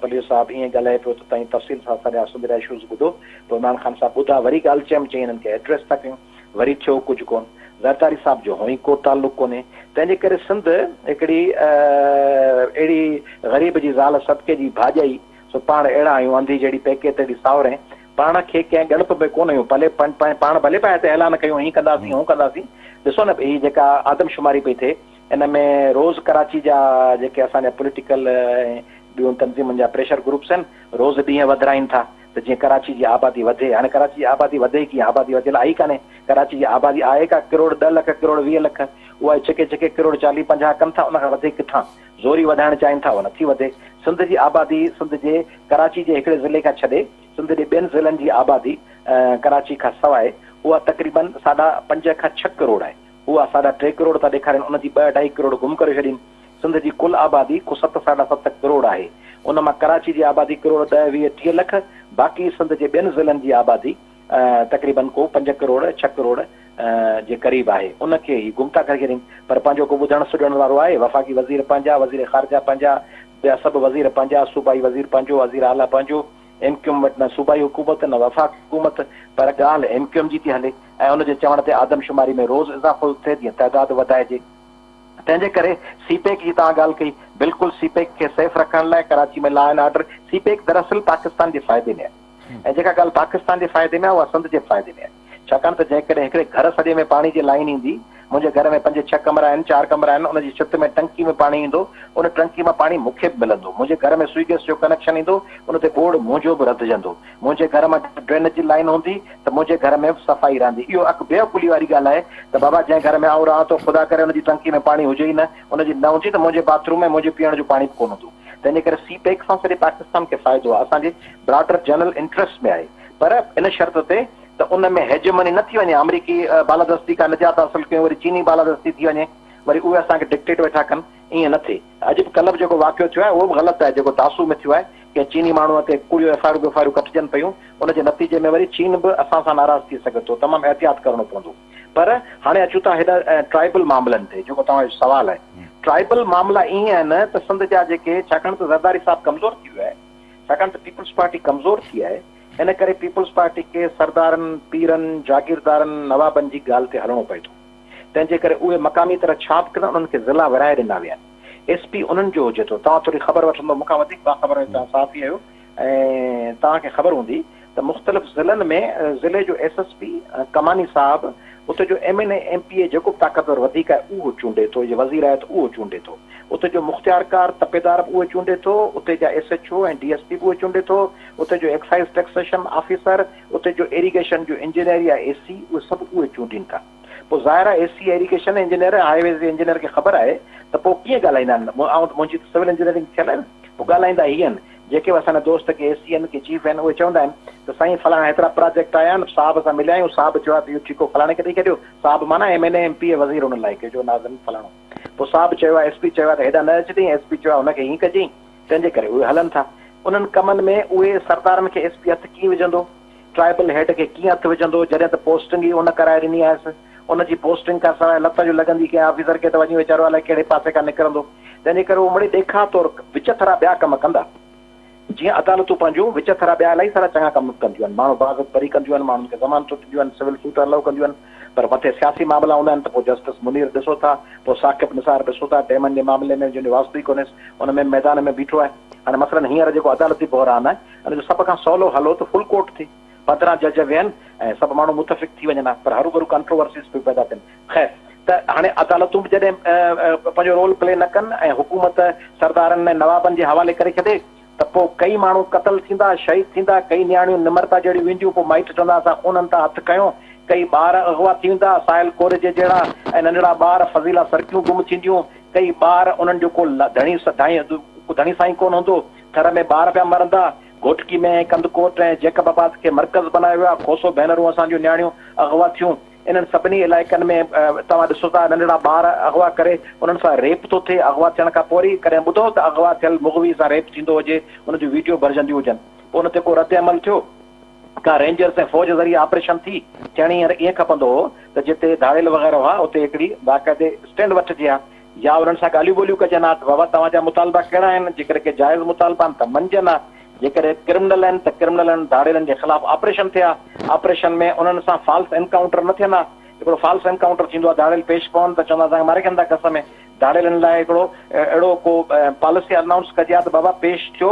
पलीजो साहब ईअं ॻाल्हाए पियो त तव्हां तफ़सील सां सॼा सुंदरा इशूज़ ॿुधो। पोइ इमरान ख़ान साहब ॿुधा वरी ॻाल्हि चयमि चई हिननि खे एड्रेस था कयूं। वरी थियो कुझु कोन। ज़रदारी साहब जो हुई को ताल्लुक़ कोन्हे। तंहिंजे करे सिंध हिकिड़ी अहिड़ी ग़रीब जी ज़ाल सदके जी भाॼाई सो पाण अहिड़ा आहियूं अंधी जहिड़ी पेके तेड़ी सावरे। पाण खे कंहिं ॻणप में कोन आहियूं। भले पाण भले पाए ते ऐलान कयूं हीअं कंदासीं हूअं कंदासीं। ॾिसो न हीअ जेका आदमशुमारी पई थिए इन में रोज़ कराची जा जेके असांजा पॉलिटिकल ऐं ॿियूं तंज़ीमुनि जा प्रेशर ग्रुप्स आहिनि रोज़ ॾींहं वधाइनि था त जीअं कराची जी आबादी वधे। हाणे कराची जी आबादी वधे कीअं? आबादी वधियल आई कान्हे। कराची जी आबादी आहे का करोड़ 10 लख करोड़ 20 लख। उहा जेके करोड़ 40-50 कनि था उनखां वधीक किथां ज़ोरी वधाइण चाहिनि था उहा नथी वधे। सिंध जी आबादी सिंध जे कराची जे हिकिड़े ज़िले खां छॾे सिंध जे ॿियनि ज़िलनि जी आबादी कराची खां सवाइ उहा तक़रीबन 5.5 खां 6 करोड़ आहे। उहा 3.5 करोड़ था ॾेखारनि। उनजी 2-2.5 करोड़ गुम करे छॾीनि। सिंध जी कुल आबादी को 7-7.5 करोड़ आहे। उन मां कराची जी आबादी करोड़ 10-20-30 लख। बाक़ी सिंध जे ॿियनि ज़िलनि जी आबादी तक़रीबन को 5 करोड़ 6 करोड़ जे क़रीब आहे। उनखे ई गुम था करे छॾीनि। पर पंहिंजो को ॿुधण सुॼण वारो आहे? वफ़ाक़ी वज़ीर पंहिंजा, वज़ीर ख़ारजा पंहिंजा, ॿिया सभु वज़ीर पंहिंजा, सूबाई वज़ीर पंहिंजो, वज़ीर आला पंहिंजो। MQM वटि न सूबाई हुकूमत न वफ़ाक़ हुकूमत। पर ॻाल्हि MQM जी थी हले ऐं उनजे चवण ते आदमशुमारी में रोज़ इज़ाफ़ो थिए जीअं तइदाद वधाइजे। तंहिंजे करे सीपेक जी तव्हां ॻाल्हि कई। बिल्कुलु सीपेक खे सेफ रखण लाइ कराची में लॉ एंड ऑर्डर सीपेक दरअसल पाकिस्तान जे फ़ाइदे में आहे ऐं जेका ॻाल्हि पाकिस्तान जे फ़ाइदे में आहे उहा सिंध जे फ़ाइदे में आहे। छाकाणि त जेकॾहिं हिकिड़े घर सॼे में पाणी जी लाइन ईंदी। मुंहिंजे घर में 5-6 कमरा आहिनि 4 कमरा आहिनि। उनजी छित में टंकी में पाणी ईंदो। उन टंकी मां पाणी मूंखे बि मिलंदो। मुंहिंजे घर में स्विगेस जो कनेक्शन ईंदो। उन ते बोर्ड मुंहिंजो बि रधिजंदो। मुंहिंजे घर मां ड्रेनेज जी लाइन हूंदी त मुंहिंजे घर में सफ़ाई रहंदी। इहो अक बेवकूली वारी ॻाल्हि आहे त बाबा जंहिं घर में आऊं रहां थो ख़ुदा करे उनजी टंकी में पाणी हुजे ई न। उनजी न हुजे त मुंहिंजे बाथरूम में मुंहिंजे पीअण जो पाणी बि कोन हूंदो। तंहिंजे करे सीपेक सां सॼे पाकिस्तान खे फ़ाइदो आहे। असांजे ब्रॉडर जनरल इंट्रस्ट में आहे। पर इन शर्त ते त उन में हेजमनी न थी वञे। अमरीकी बालादस्ती खां निजात हासिल कयूं वरी चीनी बालादस्ती थी वञे वरी उहे असांखे डिक्टेट वेठा कनि। ईअं न थिए। अॼु बि कल्ह बि जेको वाक़ियो थियो आहे उहो बि ग़लति आहे। जेको तासू में थियो आहे कि चीनी माण्हूअ ते कुड़ियूं FIR कटिजनि पियूं। उनजे नतीजे में वरी चीन बि असां सां नाराज़ थी सघे थो। तमामु एहतियात करणो पवंदो। पर हाणे अचूं था हेॾा ट्राइबल मामलनि ते जेको तव्हांजो सुवालु आहे। ट्राइबल मामला ईअं आहिनि त सिंध जा जेके छाकाणि त ज़रदारी साहब कमज़ोर थी वियो आहे। छाकाणि त पीपल्स पार्टी कमज़ोर थी आहे। इन करे पीपल्स पार्टी खे सरदारनि पीरनि जागीरदारनि नवाबनि जी ॻाल्हि ते हलणो पए थो। तंहिंजे करे उहे मक़ामी तरह छाप कंदा उन्हनि खे ज़िला विराए ॾिना विया आहिनि। SP उन्हनि जो हुजे थो। तव्हां थोरी ख़बर वठंदो मूंखां वधीक ख़बर में तव्हां साफ़ी आहियो ऐं तव्हांखे ख़बर हूंदी त मुख़्तलिफ़ ज़िलनि में ज़िले जो SSP कमानी साहब उते जो MNA MPA जेको बि ताक़तवर वधीक आहे उहो चूंडे थो। जे वज़ीर आहे त उहो चूंडे थो। उते जो मुख़्तियारकार तपेदार बि उहे चूंडे थो। उते जा SHO ऐं DSP बि उहे चूंडे थो। उते जो एक्साइज़ टैक्सेशन ऑफिसर उते जो इरीगेशन जो इंजीनियर या AC उहे सभु उहे चूंडीनि था। पोइ ज़ाहिर आहे AC इरीगेशन इंजीनियर हाईवेज़ जे इंजीनियर खे ख़बर आहे त पोइ कीअं ॻाल्हाईंदा आहिनि। मुंहिंजी सिविल इंजीनियरिंग थियल आहे। पोइ ॻाल्हाईंदा ही आहिनि जेके असांजा दोस्त के AC आहिनि के चीफ आहिनि उहे चवंदा आहिनि त साईं फलाणा हेतिरा प्रोजेक्ट आया आहिनि साहब सां मिलिया आहियूं। साहब चयो आहे त इहो ठीको फलाणे खे ॾेई छॾियो। साहब माना MNA MPA वज़ीर हुन लाइ कजो नाज़िम फलाणो। पोइ साहब चयो आहे SP चयो आहे त हेॾा न अचजई। SP चयो आहे हुनखे हीअं कजई। तंहिंजे करे उहे हलनि था। उन्हनि कमनि में उहे सरदारनि खे SP हथु कीअं विझंदो। ट्राइबल हेड खे कीअं हथु विझंदो। जॾहिं त पोस्टिंग ई उन कराए ॾिनी आहे। उनजी पोस्टिंग खां सवाइ लत जो लॻंदी कंहिं ऑफिसर खे त वञी वीचारो अलाए कहिड़े पासे खां निकिरंदो। तंहिंजे करे उहे मिड़ई ॾेखार तौरु विच थरा ॿिया कम कंदा। जीअं अदालतूं पंहिंजूं विच थरा ॿिया इलाही सारा चङा कम कंदियूं आहिनि। माण्हू बाज़त बरी कंदियूं आहिनि। माण्हुनि खे ज़मानतूं ॾींदियूं आहिनि। सिविल सूट अलाउ कंदियूं आहिनि। पर मथे सियासी मामला हूंदा आहिनि त पोइ जस्टिस मुनीर ॾिसो था। पोइ साक़िब निसार ॾिसो था। डेमन जे मामले में जंहिंजो वास्तु ई कोन्हे उन में मैदान में बीठो आहे। हाणे मसलन हींअर जेको अदालती बहरान आहे हुन जो सभ खां सवलो हलो त फुल कोर्ट थी 15 जज वेहनि ऐं सभु माण्हू मुतफ़िक़ थी वञनि। पर हरू भरू कंट्रोवर्सीज़ बि पैदा थियनि। ख़ैर त हाणे अदालतूं बि जॾहिं पंहिंजो रोल प्ले न कनि ऐं हुकूमत सरदारनि ऐं नवाबनि जे हवाले करे छॾे त पोइ कई माण्हू क़तल थींदा, शहीद थींदा, कई नियाणियूं निमरता जहिड़ियूं वेंदियूं, पोइ माइट चवंदा असां उन्हनि तां हथु खयों, कई ॿार अगवा थी वेंदा, साहिल कोरे जे जहिड़ा ऐं नंढड़ा ॿार फज़ीला सरकियूं गुम थींदियूं, कई ॿार उन्हनि जो को धणी साईं कोन हूंदो, घर में ॿार पिया मरंदा, घोटकी में कंदकोट ऐं जैकबाबाद खे मर्कज़ बनायो वियो आहे, खोसो भेनरूं असांजूं नियाणियूं अगवा थियूं। इन्हनि सभिनी इलाइक़नि में तव्हां ॾिसो था नंढड़ा ॿार अगवा करे उन्हनि सां रेप थो थिए। अगवा थियण खां पोइ कॾहिं ॿुधो त अगवा थियल मुगवी सां रेप थींदो हुजे, उन जूं वीडियो भरजंदियूं हुजनि। पोइ उन ते को रद्द अमल थियो, का रेंजर्स ऐं फौज ज़रिए ऑपरेशन थी, थियणी ईअं खपंदो हो त जिते धाड़ेल वग़ैरह हुआ उते हिकिड़ी बाक़ाइदे स्टैंड वठिजे हा, या उन्हनि सां ॻाल्हियूं ॿोलियूं कजनि हा त बाबा तव्हांजा मुतालबा कहिड़ा आहिनि, जेकर के जाइज़ मुतालबा आहिनि त मंजनि हा, जेकर क्रिमिनल आहिनि त क्रिमिनलनि धाड़ेलनि जे ख़िलाफ़ ऑपरेशन थिया, ऑपरेशन में उन्हनि सां फॉल्स एनकाउंटर न थियनि हा। हिकिड़ो फॉल्स एनकाउंटर थींदो आहे, धाड़ेल पेश पवनि त चवंदा असांखे मारे कंदा कस में, धाड़ेलनि लाइ हिकिड़ो अहिड़ो को पॉलिसी अनाउंस कजे हा त बाबा पेश थियो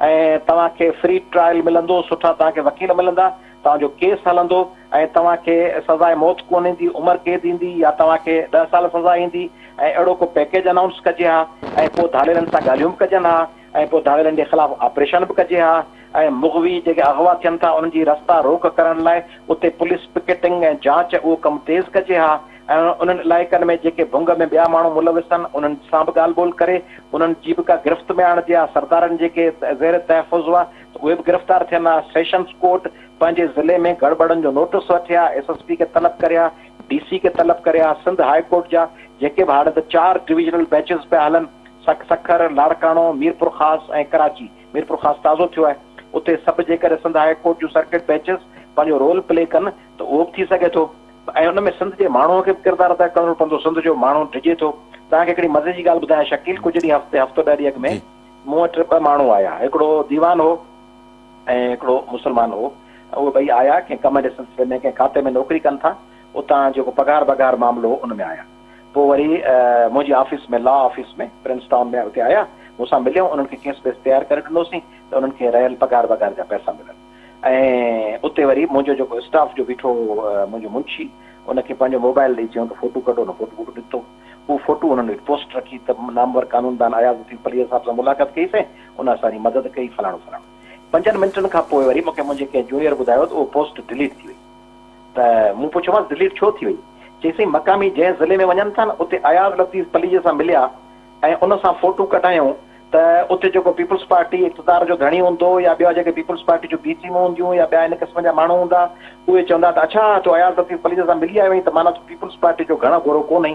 ऐं तव्हांखे फ्री ट्रायल मिलंदो, सुठा तव्हांखे वकील मिलंदा, तव्हांजो केस हलंदो ऐं तव्हांखे सज़ाए मौत कोन ईंदी, उमिरि क़ैद ईंदी या तव्हांखे 10 साल सज़ा ईंदी, ऐं अहिड़ो को पैकेज अनाउंस कजे हा ऐं पोइ धाड़ेलनि सां ॻाल्हियूं बि कजनि हा ऐं पोइ धाड़ेलनि जे ख़िलाफ़ ऑपरेशन बि कजे हा ऐं मुगवी जेके अगवा थियनि था उन्हनि जी रस्ता रोक करण लाइ उते पुलिस पिकेटिंग ऐं जांच उहो कमु तेज़ कजे हा ऐं उन्हनि इलाइक़नि में जेके भुंग में ॿिया माण्हू मुलविस आहिनि उन्हनि सां बि ॻाल्हि ॿोल करे उन्हनि जी बि का गिरफ़्त में आणिजे हा। सरदारनि जेके ज़ेर तहफ़ुज़ हुआ उहे बि गिरफ़्तार थियनि हा। सेशंस कोर्ट पंहिंजे ज़िले में गड़बड़नि जो नोटिस वठे हा, SSP खे तलब करे हा, DC खे तलब करे हा, सिंध हाई कोर्ट जा जेके बि हाणे त 4 डिविजनल बेंचिस पिया हलनि, सखर, लाड़काणो, मीरपुर ख़ास ऐं कराची, मीरपुर ख़ास ताज़ो थियो आहे, उते सभु जेकर सिंध हाई कोर्ट जूं सर्किट बेंचिस पंहिंजो रोल प्ले कनि त उहो बि थी सघे थो ऐं उन में सिंध जे माण्हूअ खे बि किरदारु अदा करणो पवंदो, सिंध जो माण्हू डिॼे थो। तव्हांखे हिकिड़ी मज़े जी ॻाल्हि ॿुधायां शकील, कुझु ॾींहं हफ़्तो ॾह ॾींहं अॻु में मूं वटि 2 माण्हू आया, हिकिड़ो दीवान हो ऐं हिकिड़ो मुस्लमान हो। उहे ॿई आया कंहिं कम जे सिलसिले में, कंहिं खाते में नौकिरी कनि था, उतां जेको पघार मामिलो हो उन में आया। पोइ वरी मुंहिंजी ऑफिस में, लॉ ऑफिस में प्रिंस टाउन में उते आया, मूंसां मिलियो, उन्हनि खे केस बेस तयारु करे ॾिनोसीं त उन्हनि खे रहियल पघार जा पैसा मिलनि। ऐं उते वरी मुंहिंजो जेको स्टाफ जो बीठो मुंहिंजो मुंशी, उनखे पंहिंजो मोबाइल ॾेई चयूं त फोटो कढो, न फोटो ॾिठो, उहो फोटो उन्हनि पोस्ट रखी त नामवर कानूनदान आयाज़ पलीअ साहिब सां मुलाक़ात कईसीं, उन असांजी मदद कई, फलाणो 5 मिंटनि खां पोइ वरी मूंखे मुंहिंजे कंहिं जूनियर ॿुधायो त उहो पोस्ट डिलीट थी वई। त मूं पुछियोमांसि डिलीट छो थी वई? चईसीं मक़ामी जंहिं ज़िले में वञनि था न उते अयाज़ लतीफ़ पलीअ सां मिलिया ऐं उन सां फोटो कढायूं त उते जेको पीपुल्स पार्टी इक़्तिदार जो धणी हूंदो या ॿिया जेके पीपुल्स पार्टी जो बी टीमूं हूंदियूं या ॿिया इन क़िस्म जा माण्हू हूंदा, उहे चवंदा त अच्छा तो अयाज़ लतीफ़ पलीअ सां मिली आयो त माना तूं पीपुल्स पार्टी जो घणो घोरो कोन्हे।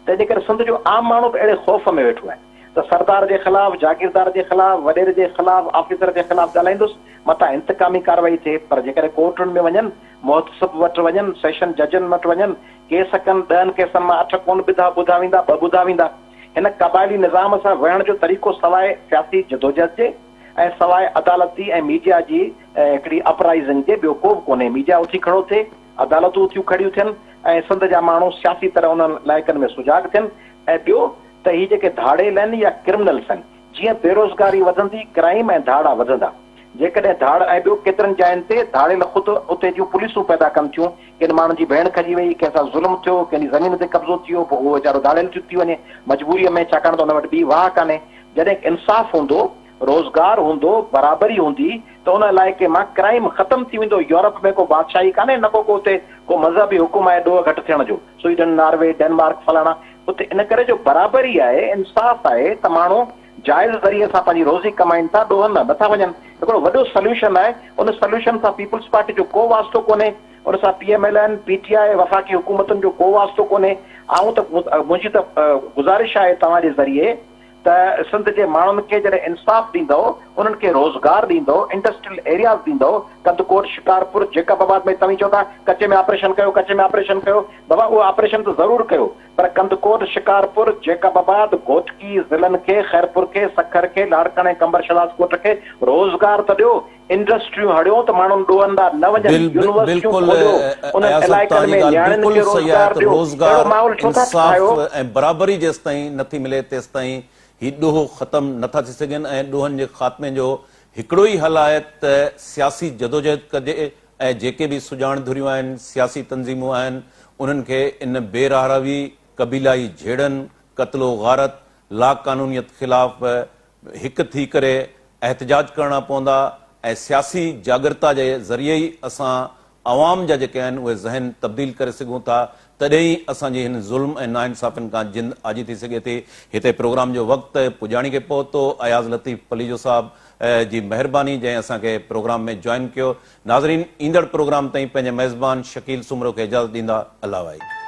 तंहिंजे करे सिंध जो आम माण्हू बि अहिड़े ख़ौफ़ में वेठो आहे त सरदार जे ख़िलाफ़, जागीरदार जे ख़िलाफ़, वॾेरे जे ख़िलाफ़, ऑफिसर जे ख़िलाफ़ ॻाल्हाईंदुसि, मथां इंतकामी कार्रवाई थिए। पर जेकर कोर्टुनि में वञनि, मुहतसिब वटि वञनि, सेशन जजनि वटि वञनि, केस कनि, 10 केसनि मां 8 कोन ॿुधा वेंदा, 2 ॿुधा वेंदा। हिन क़बाइली निज़ाम सां विहण जो तरीक़ो सवाइ सियासी जदोजहद जे ऐं सवाइ अदालती ऐं मीडिया जी हिकिड़ी अपराइज़िंग जे ॿियो को बि कोन्हे। मीडिया उथी खड़ो थिए, अदालतूं उथियूं खड़ियूं थियनि ऐं सिंध जा माण्हू सियासी तरह उन्हनि इलाइक़नि में सुजाग थियनि। ऐं ॿियो त ही जेके धाड़ेल आहिनि या क्रिमिनल्स आहिनि, जीअं बेरोज़गारी वधंदी, क्राइम ऐं धाड़ा वधंदा। जेकॾहिं धाड़ ऐं ॿियो केतिरनि जायुनि ते धाड़ेल ख़ुदि उते जूं पुलिसूं पैदा कनि थियूं, किन माण्हुनि जी भेण खजी वई, कंहिंसां ज़ुल्म थियो, कंहिंजी ज़मीन ते कब्ज़ो थियो, पोइ उहो वीचारो धाड़ेल थी वञे मजबूरीअ में, छाकाणि त हुन वटि ॿी वाह कान्हे। जॾहिं इंसाफ़ हूंदो, रोज़गार हूंदो, बराबरी हूंदी त उन इलाइक़े मां क्राइम ख़तमु थी वेंदो। यूरोप में को बादशाही कान्हे, न को उते को मज़हबी हुकुम आहे ॾोह घटि थियण जो, स्वीडन, नॉर्वे, डेनमार्क, फलाणा, उते इन करे जो बराबरी आहे, इंसाफ़ आहे त माण्हू जाइज़ ज़रिए सां पंहिंजी रोज़ी कमाइनि था, ॾोहनि नथा वञनि। हिकिड़ो वॾो सोल्यूशन आहे, उन सोल्यूशन सां पीपुल्स पार्टी जो को वास्तो कोन्हे, उन सां PMLN, PTI, वफ़ाक़ी हुकूमतुनि जो को वास्तो कोन्हे। मुंहिंजी त गुज़ारिश आहे तव्हांजे ज़रिए त सिंध जे माण्हुनि खे जॾहिं इंसाफ़ ॾींदो, उन्हनि खे रोज़गार ॾींदो, इंडस्ट्रियल एरियाज़ ॾींदो, कंदकोट, शिकारपुर, जैकबाबाद में तव्हीं चओ था कचे में ऑपरेशन कयो, कचे में ऑपरेशन कयो, बाबा उहो ऑपरेशन त ज़रूरु कयो, पर कंदकोट, शिकारपुर, जैकबाबाद, घोटकी ज़िलनि खे, खैरपुर खे, सखर खे, लाड़काणे, कंबर शहबाज़ कोट खे रोज़गार त ॾियो, इंडस्ट्रियूं हड़ियो त माण्हुनि ॾोहंदा न वञनि, यूनिवर्सिटियूं खोलियो, उन इलाइक़नि में नियाणियुनि खे रोज़गार ॾियो। अहिड़ो माहौल छो था ठाहियो? ऐं बराबरी जेसिताईं नथी मिले तेसिताईं ही ॾोह ख़तमु नथा थी सघनि ऐं ॾोहनि जे ख़ात्मे जो हिकिड़ो ई हल आहे त सियासी जदोजहद कजे ऐं जेके बि सुञाण धुरियूं आहिनि, सियासी तंज़ीमूं आहिनि, उन्हनि खे इन बेरहरवी कबीलाई झेड़नि, कत्लो गारत, लाक़ानूनियत ख़िलाफ़ हिक थी करे एहतजाज करना पवंदा ऐं सियासी जागरता जे ज़रिए ई असां अवाम जा जेके आहिनि उहे ज़हन तब्दील करे सघूं था, तॾहिं ई असांजी हिन ज़ुल्म ऐं नाइंसाफ़ियुनि खां जिंद आजी थी सघे थी। हिते प्रोग्राम जो वक़्तु पुॼाणी खे पहुतो। अयाज़ लतीफ़ पलीजो साहब जी महिरबानी जंहिं असांखे प्रोग्राम में जॉइन कयो। नाज़रीन, ईंदड़ प्रोग्राम ताईं पंहिंजे मेज़बान शकील सुमरो खे इजाज़त ॾींदा। अल्लाह वाहिद।